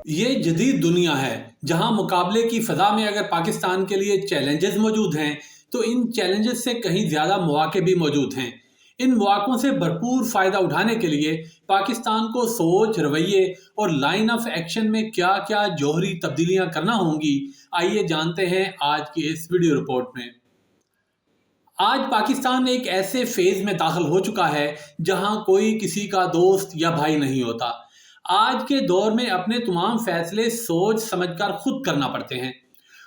یہ جدید دنیا ہے جہاں مقابلے کی فضا میں اگر پاکستان کے لیے چیلنجز موجود ہیں تو ان چیلنجز سے کہیں زیادہ مواقع بھی موجود ہیں۔ ان مواقعوں سے بھرپور فائدہ اٹھانے کے لیے پاکستان کو سوچ، رویے اور لائن آف ایکشن میں کیا کیا جوہری تبدیلیاں کرنا ہوں گی، آئیے جانتے ہیں آج کی اس ویڈیو رپورٹ میں۔ آج پاکستان ایک ایسے فیز میں داخل ہو چکا ہے جہاں کوئی کسی کا دوست یا بھائی نہیں ہوتا۔ آج کے دور میں اپنے تمام فیصلے سوچ سمجھ کر خود کرنا پڑتے ہیں۔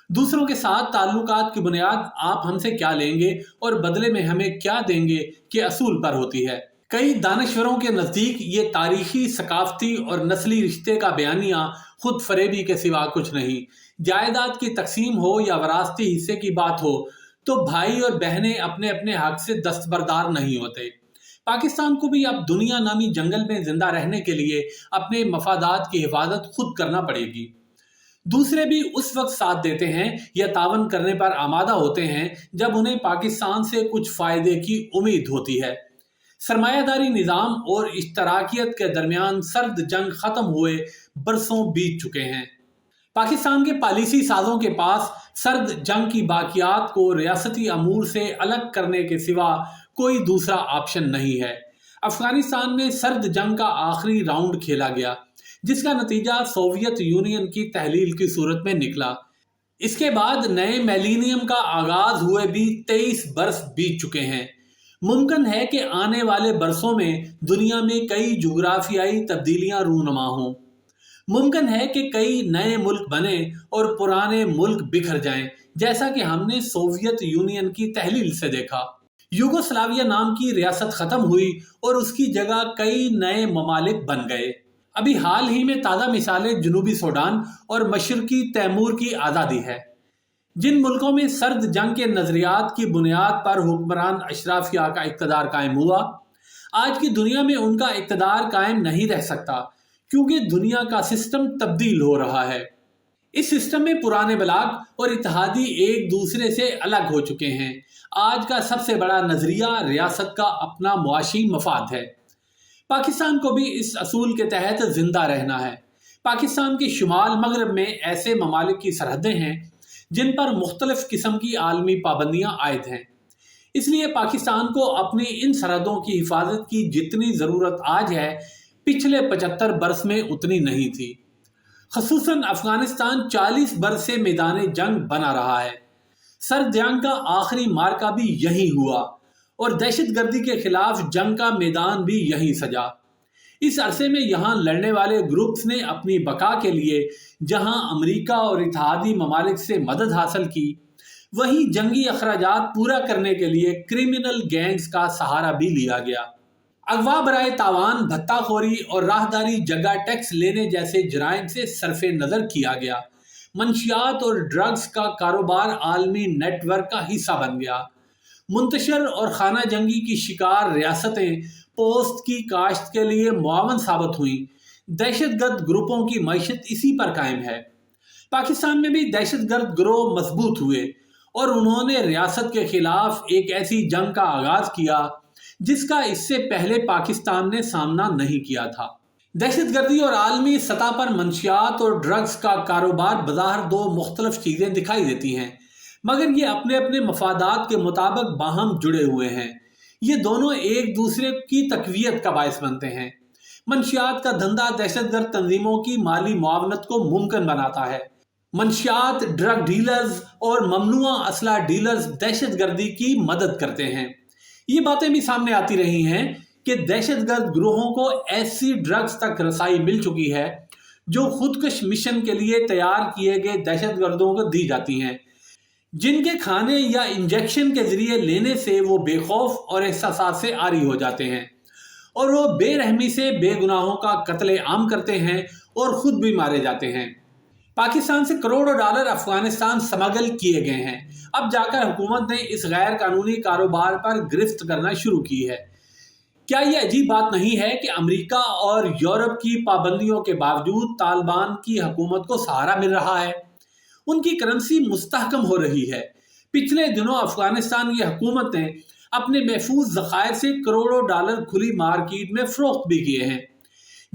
دوسروں کے ساتھ تعلقات کی بنیاد آپ ہم سے کیا لیں گے اور بدلے میں ہمیں کیا دیں گے کے اصول پر ہوتی ہے۔ کئی دانشوروں کے نزدیک یہ تاریخی، ثقافتی اور نسلی رشتے کا بیانیہ خود فریبی کے سوا کچھ نہیں۔ جائیداد کی تقسیم ہو یا وراثتی حصے کی بات ہو تو بھائی اور بہنیں اپنے اپنے حق سے دستبردار نہیں ہوتے۔ پاکستان کو بھی اب دنیا نامی جنگل میں زندہ رہنے کے لیے اپنے مفادات کی حفاظت خود کرنا پڑے گی۔ دوسرے بھی اس وقت ساتھ دیتے ہیں یا تعاون کرنے پر آمادہ ہوتے ہیں جب انہیں پاکستان سے کچھ فائدے کی امید ہوتی ہے۔ سرمایہ داری نظام اور اشتراکیت کے درمیان سرد جنگ ختم ہوئے برسوں بیت چکے ہیں۔ پاکستان کے پالیسی سازوں کے پاس سرد جنگ کی باقیات کو ریاستی امور سے الگ کرنے کے سوا کوئی دوسرا آپشن نہیں ہے۔ افغانستان میں سرد جنگ کا آخری راؤنڈ کھیلا گیا جس کا نتیجہ سوویت یونین کی تحلیل کی صورت میں نکلا۔ اس کے بعد نئے میلینیم کا آغاز ہوئے بھی 23 برس بیت چکے ہیں۔ ممکن ہے کہ آنے والے برسوں میں دنیا میں کئی جغرافیائی تبدیلیاں رونما ہوں۔ ممکن ہے کہ کئی نئے ملک بنیں اور پرانے ملک بکھر جائیں، جیسا کہ ہم نے سوویت یونین کی تحلیل سے دیکھا۔ یوگوسلاویہ نام کی ریاست ختم ہوئی اور اس کی جگہ کئی نئے ممالک بن گئے۔ ابھی حال ہی میں تازہ مثالیں جنوبی سوڈان اور مشرقی تیمور کی آزادی ہے۔ جن ملکوں میں سرد جنگ کے نظریات کی بنیاد پر حکمران اشرافیہ کا اقتدار قائم ہوا، آج کی دنیا میں ان کا اقتدار قائم نہیں رہ سکتا کیونکہ دنیا کا سسٹم تبدیل ہو رہا ہے۔ اس سسٹم میں پرانے بلاک اور اتحادی ایک دوسرے سے الگ ہو چکے ہیں۔ آج کا سب سے بڑا نظریہ ریاست کا اپنا معاشی مفاد ہے۔ پاکستان کو بھی اس اصول کے تحت زندہ رہنا ہے۔ پاکستان کے شمال مغرب میں ایسے ممالک کی سرحدیں ہیں جن پر مختلف قسم کی عالمی پابندیاں عائد ہیں۔ اس لیے پاکستان کو اپنی ان سرحدوں کی حفاظت کی جتنی ضرورت آج ہے، پچھلے 75 برس میں اتنی نہیں تھی۔ خصوصاً افغانستان 40 برس سے میدان جنگ بنا رہا ہے۔ سرد جنگ کا آخری معرکہ بھی یہیں ہوا اور دہشت گردی کے خلاف جنگ کا میدان بھی یہیں سجا۔ اس عرصے میں یہاں لڑنے والے گروپس نے اپنی بقا کے لیے جہاں امریکہ اور اتحادی ممالک سے مدد حاصل کی، وہیں جنگی اخراجات پورا کرنے کے لیے کرمنل گینگز کا سہارا بھی لیا گیا۔ اغوا برائے تاوان، بھتہ خوری اور راہداری جگہ ٹیکس لینے جیسے جرائم سے صرف نظر کیا گیا۔ منشیات اور ڈرگز کا کاروبار عالمی نیٹ ورک کا حصہ بن گیا۔ منتشر اور خانہ جنگی کی شکار ریاستیں پوست کی کاشت کے لیے معاون ثابت ہوئیں۔ دہشت گرد گروپوں کی معیشت اسی پر قائم ہے۔ پاکستان میں بھی دہشت گرد گروہ مضبوط ہوئے اور انہوں نے ریاست کے خلاف ایک ایسی جنگ کا آغاز کیا جس کا اس سے پہلے پاکستان نے سامنا نہیں کیا تھا۔ دہشت گردی اور عالمی سطح پر منشیات اور ڈرگز کا کاروبار بظاہر دو مختلف چیزیں دکھائی دیتی ہیں، مگر یہ اپنے اپنے مفادات کے مطابق باہم جڑے ہوئے ہیں۔ یہ دونوں ایک دوسرے کی تقویت کا باعث بنتے ہیں۔ منشیات کا دھندا دہشت گرد تنظیموں کی مالی معاونت کو ممکن بناتا ہے۔ منشیات، ڈرگ ڈیلرز اور ممنوعہ اسلحہ ڈیلرز دہشت گردی کی مدد کرتے ہیں۔ یہ باتیں بھی سامنے آتی رہی ہیں کہ دہشت گرد گروہوں کو ایسی ڈرگز تک رسائی مل چکی ہے جو خودکش مشن کے لیے تیار کیے گئے دہشت گردوں کو دی جاتی ہیں، جن کے کھانے یا انجیکشن کے ذریعے لینے سے وہ بے خوف اور احساسات سے عاری ہو جاتے ہیں اور وہ بے رحمی سے بے گناہوں کا قتل عام کرتے ہیں اور خود بھی مارے جاتے ہیں۔ پاکستان سے کروڑوں ڈالر افغانستان سمگل کیے گئے ہیں۔ اب جا کر حکومت نے اس غیر قانونی کاروبار پر گرفت کرنا شروع کی ہے۔ کیا یہ عجیب بات نہیں ہے کہ امریکہ اور یورپ کی پابندیوں کے باوجود طالبان کی حکومت کو سہارا مل رہا ہے؟ ان کی کرنسی مستحکم ہو رہی ہے۔ پچھلے دنوں افغانستان کی حکومت نے اپنے محفوظ ذخائر سے کروڑوں ڈالر کھلی مارکیٹ میں فروخت بھی کیے ہیں۔